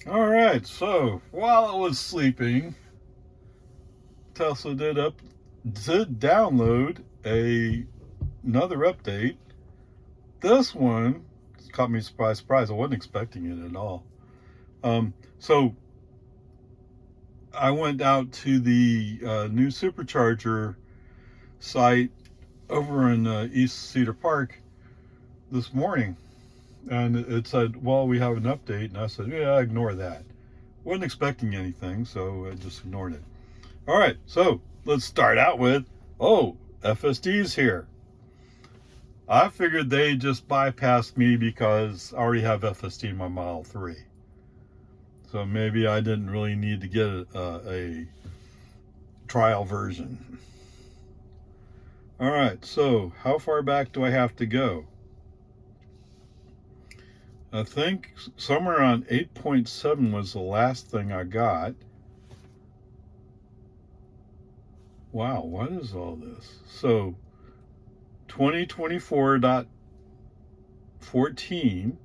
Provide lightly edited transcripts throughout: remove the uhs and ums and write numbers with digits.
All right, so while I was sleeping, Tesla did download another update. This one caught me surprise. I wasn't expecting it at all. So I went out to the new supercharger site over in East Cedar Park this morning, and it said, "Well, we have an update," and I said, "Yeah, ignore that." Wasn't expecting anything, so I just ignored it. All right, so let's start out with, FSD's here. I figured they just bypassed me because I already have FSD in my Model 3. So maybe I didn't really need to get a trial version. All right, so how far back do I have to go? I think somewhere around 8.7 was the last thing I got. Wow, what is all this? So 2024.14.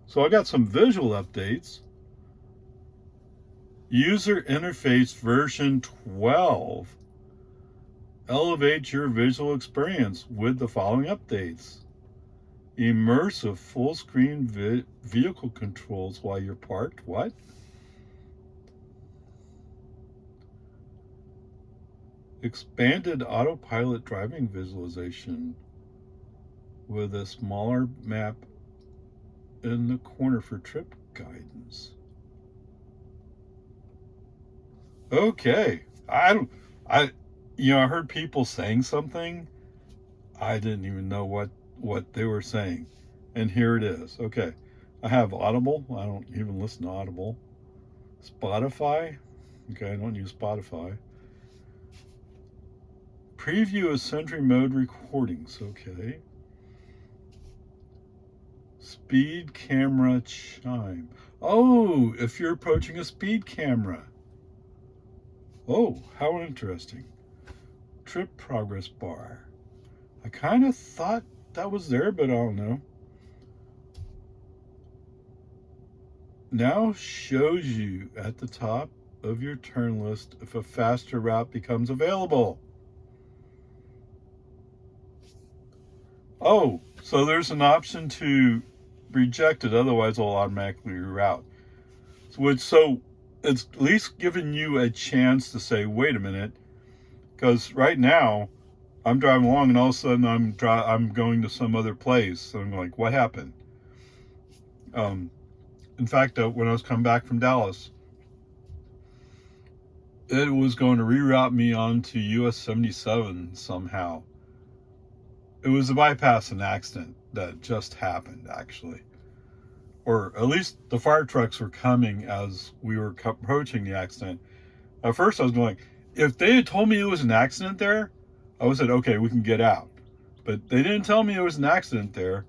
So I got some visual updates. User interface version 12. Elevate your visual experience with the following updates. Immersive full screen vehicle controls while you're parked. What? Expanded autopilot driving visualization with a smaller map in the corner for trip guidance. Okay. I heard people saying something. I didn't even know what they were saying. And here it is. Okay. I have Audible. I don't even listen to Audible. Spotify. Okay, I don't use Spotify. Preview of Sentry Mode recordings. Okay. Speed camera chime. Oh, if you're approaching a speed camera. Oh, how interesting. Trip progress bar. I kind of thought that was there, but I don't know. Now shows you at the top of your turn list if a faster route becomes available. Oh, so there's an option to reject it, otherwise it'll automatically reroute. So it's at least giving you a chance to say, wait a minute, because right now I'm driving along and all of a sudden I'm going to some other place. And I'm like, what happened? In fact, when I was coming back from Dallas, it was going to reroute me onto US 77 somehow. It was a bypass an accident that just happened, actually. Or at least the fire trucks were coming as we were approaching the accident. At first I was going, if they had told me it was an accident there, I would have said, okay, we can get out. But they didn't tell me it was an accident there.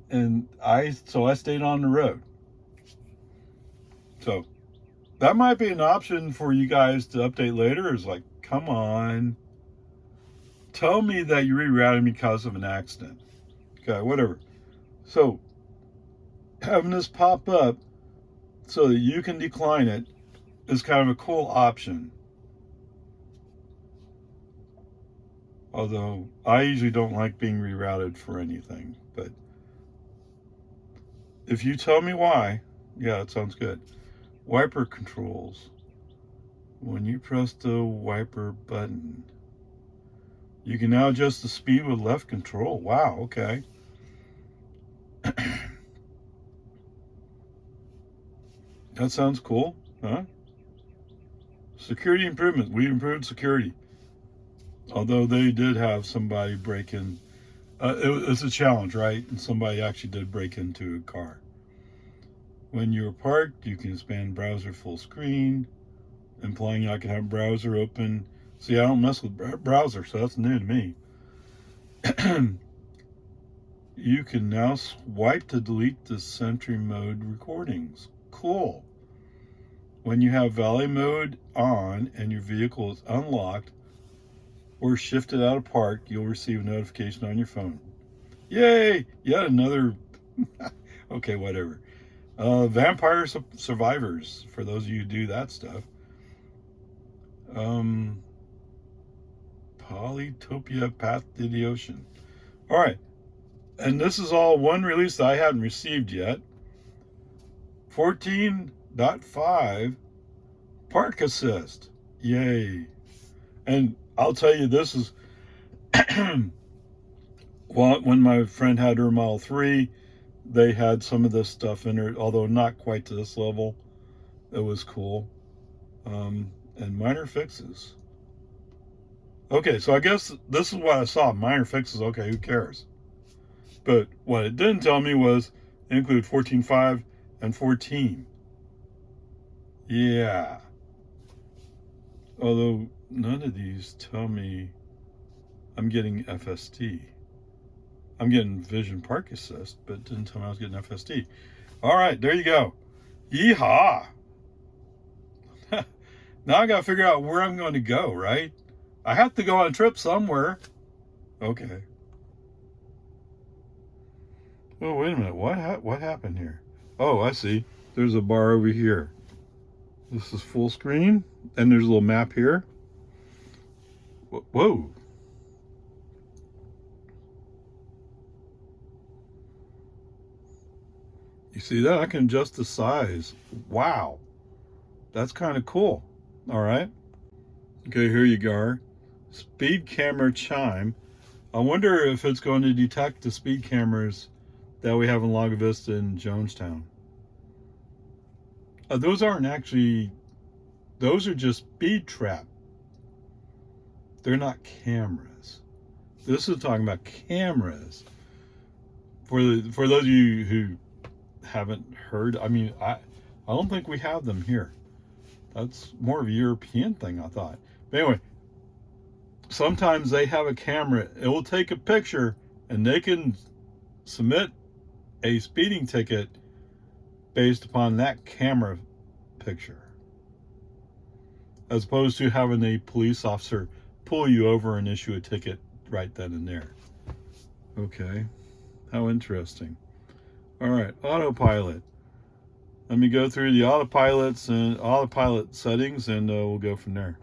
And so I stayed on the road. So that might be an option for you guys to update later. Is like, come on. Tell me that you rerouted me because of an accident. Okay, whatever. So having this pop up so that you can decline it is kind of a cool option. Although I usually don't like being rerouted for anything. But if you tell me why, yeah, it sounds good. Wiper controls. When you press the wiper button, you can now adjust the speed with left control. Wow, okay. That sounds cool, huh? Security improvement. We improved security. Although they did have somebody break in. It's a challenge, right? And somebody actually did break into a car. When you're parked, you can expand browser full screen, implying I can have browser open. See, I don't mess with browser, so that's new to me. You can now swipe to delete the Sentry Mode recordings. Cool. When you have valet mode on and your vehicle is unlocked or shifted out of park, you'll receive a notification on your phone. Yay! Yet another. Okay, whatever. Vampire Survivors, for those of you who do that stuff. Polytopia Path to the Ocean. All right. And this is all one release that I hadn't received yet. 14.5 Park Assist. Yay. And I'll tell you, this is well, when my friend had her Model 3, they had some of this stuff in her, although not quite to this level. It was cool. And minor fixes. Okay, so I guess this is what I saw. Minor fixes, okay, who cares? But what it didn't tell me was include 14.5 and 14. Yeah. Although none of these tell me I'm getting FSD. I'm getting Vision Park Assist, but it didn't tell me I was getting FSD. All right, there you go. Yeehaw. Now I got to figure out where I'm going to go, right? I have to go on a trip somewhere. Okay. Oh, wait a minute. What happened here? Oh, I see. There's a bar over here. This is full screen, and there's a little map here. Whoa. You see that? I can adjust the size. Wow. That's kind of cool. All right. Okay, here you go. Speed camera chime. I wonder if it's going to detect the speed cameras that we have in Lago Vista and Jonestown. Those aren't actually, those are just speed trap. They're not cameras. This is talking about cameras. For those of you who haven't heard, I mean, I don't think we have them here. That's more of a European thing, I thought. But anyway, sometimes they have a camera. It will take a picture, and they can submit a speeding ticket based upon that camera picture, as opposed to having a police officer pull you over and issue a ticket right then and there. Okay, how interesting. All right, autopilot. Let me go through the autopilot settings, and we'll go from there.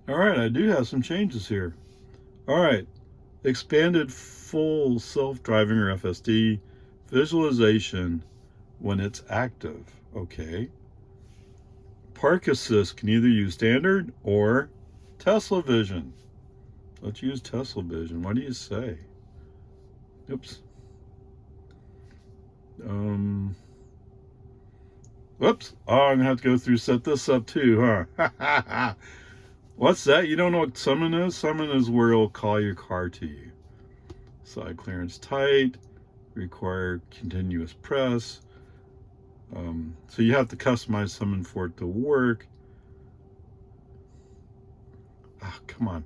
All right, I do have some changes here. All right, expanded full self-driving, or FSD, visualization when it's active. Okay. Park Assist can either use standard or Tesla Vision. Let's use Tesla Vision. What do you say? Oops. Whoops. Oh, I'm going to have to go through, set this up too, huh? What's that? You don't know what summon is? Summon is where it'll call your car to you. Side clearance tight. Require continuous press. So you have to customize summon for it to work. Ah, come on.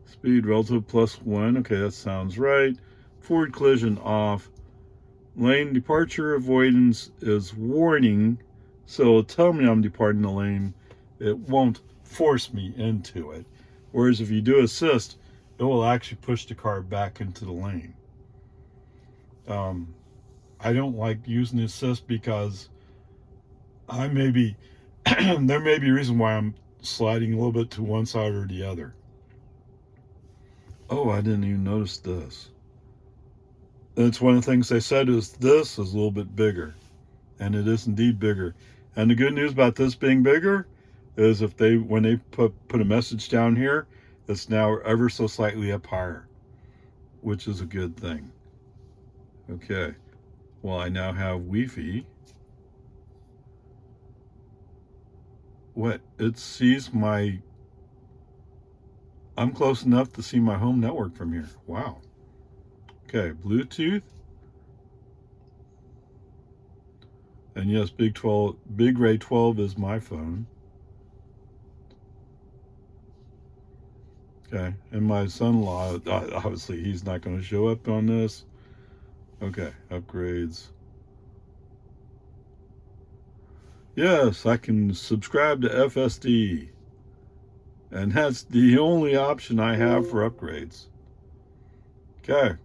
Speed relative +1. Okay, that sounds right. Forward collision off. Lane departure avoidance is warning, so it'll tell me I'm departing the lane. It won't force me into it. Whereas if you do assist, it will actually push the car back into the lane. I don't like using assist because there may be a reason why I'm sliding a little bit to one side or the other. Oh, I didn't even notice this. That's one of the things they said is this is a little bit bigger. And it is indeed bigger. And the good news about this being bigger is when they put a message down here, it's now ever so slightly up higher, which is a good thing. Okay. Well, I now have Wi-Fi. What? It sees I'm close enough to see my home network from here. Wow. Okay, Bluetooth. And yes, Big Ray 12 is my phone. Okay, and my son-in-law, obviously he's not going to show up on this. Okay, upgrades. Yes, I can subscribe to FSD. And that's the only option I have for upgrades. Okay.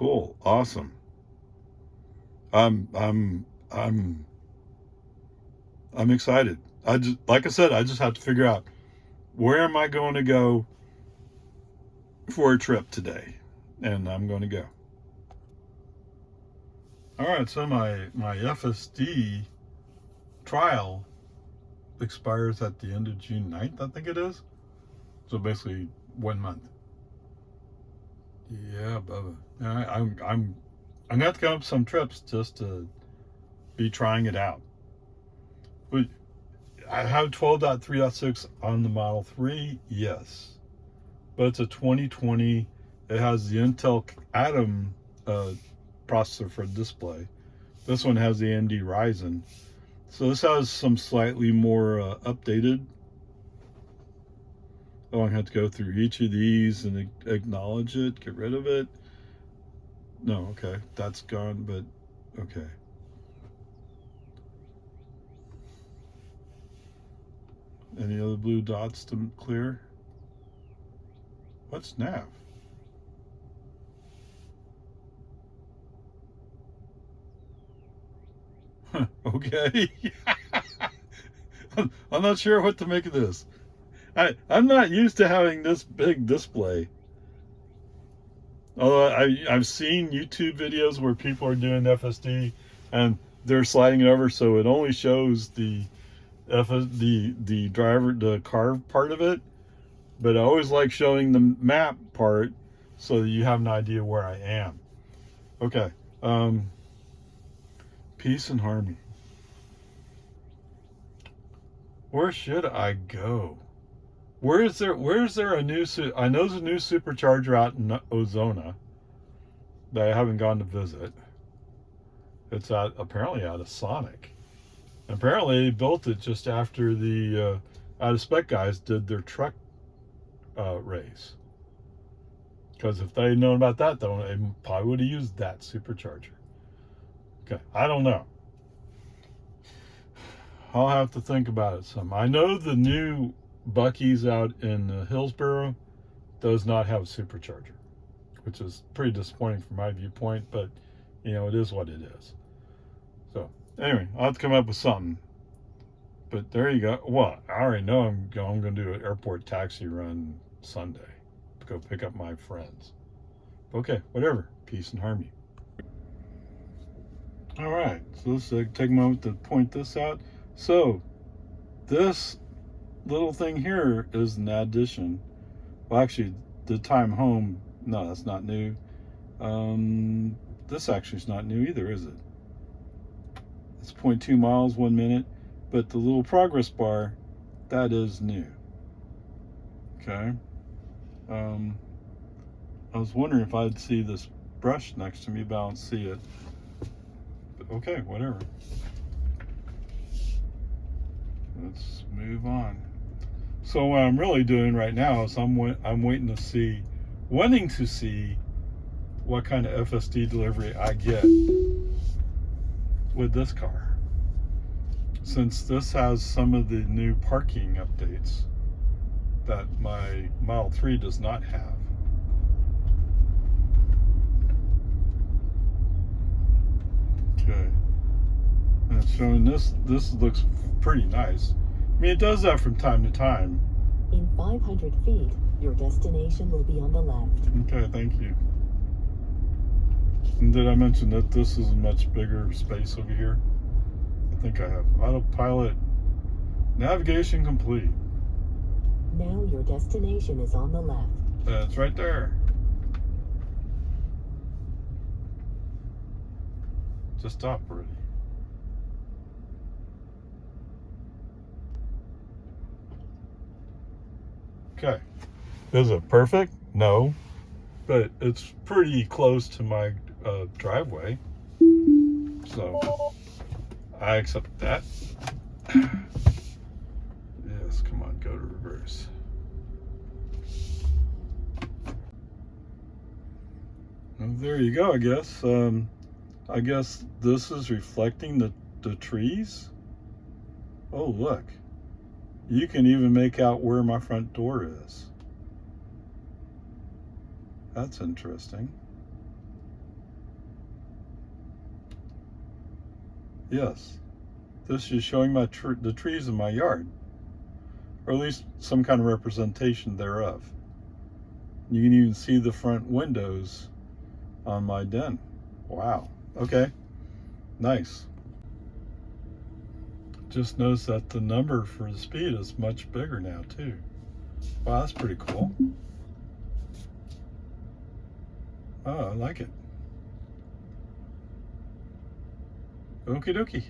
Cool. Awesome. I'm excited. Like I said, I just have to figure out where am I going to go for a trip today, and I'm going to go. All right, so my FSD trial expires at the end of June 9th, I think it is. So basically 1 month. Yeah, Bubba. I'm gonna have to come up with some trips just to be trying it out. But I have 12.3.6 on the Model 3, yes. But it's a 2020. It has the Intel Atom processor for display. This one has the AMD Ryzen. So this has some slightly more updated. Oh, I have to go through each of these and acknowledge it, get rid of it. No, okay, that's gone, but okay. Any other blue dots to clear? What's nav? Okay. I'm not sure what to make of this. I'm not used to having this big display. Although I've seen YouTube videos where people are doing FSD and they're sliding it over so it only shows the driver, the car part of it. But I always like showing the map part so that you have an idea where I am. Okay. Peace and harmony. Where should I go? Where's there a new I know there's a new supercharger out in Ozona that I haven't gone to visit. It's apparently out of Sonic. Apparently they built it just after the out of spec guys did their truck race. Because if they'd known about that, though, they probably would have used that supercharger. Okay, I don't know. I'll have to think about it some. I know the new Buc-ee's out in Hillsboro does not have a supercharger, which is pretty disappointing from my viewpoint, but you know, it is what it is. So anyway, I'll have to come up with something. But there you go. Well, I already know I'm going to do an airport taxi run Sunday to go pick up my friends. Okay, whatever. Peace and harmony. All right, so let's take a moment to point this out. So this little thing here is an addition. Well, actually, the time home, no, that's not new. This actually is not new either, is it? It's 0.2 miles, 1 minute. But the little progress bar, that is new. Okay. I was wondering if I'd see this brush next to me, but I don't see it. But okay, whatever. Let's move on. So what I'm really doing right now is I'm wanting to see what kind of FSD delivery I get with this car. Since this has some of the new parking updates that my Model 3 does not have. Okay. And it's showing this looks pretty nice. I mean, it does that from time to time. In 500 feet, your destination will be on the left. Okay, thank you. And did I mention that this is a much bigger space over here? I think I have. Autopilot. Navigation complete. Now your destination is on the left. It's right there. Just stop already. Okay. Is it perfect? No. But it's pretty close to my driveway. So I accept that. Yes, come on, go to reverse. Well, there you go, I guess. I guess this is reflecting the trees. Oh, look. You can even make out where my front door is. That's interesting. Yes. This is showing my the trees in my yard, or at least some kind of representation thereof. You can even see the front windows on my den. Wow. Okay. Nice. Just notice that the number for the speed is much bigger now too. Wow, that's pretty cool. Oh, I like it. Okie dokie.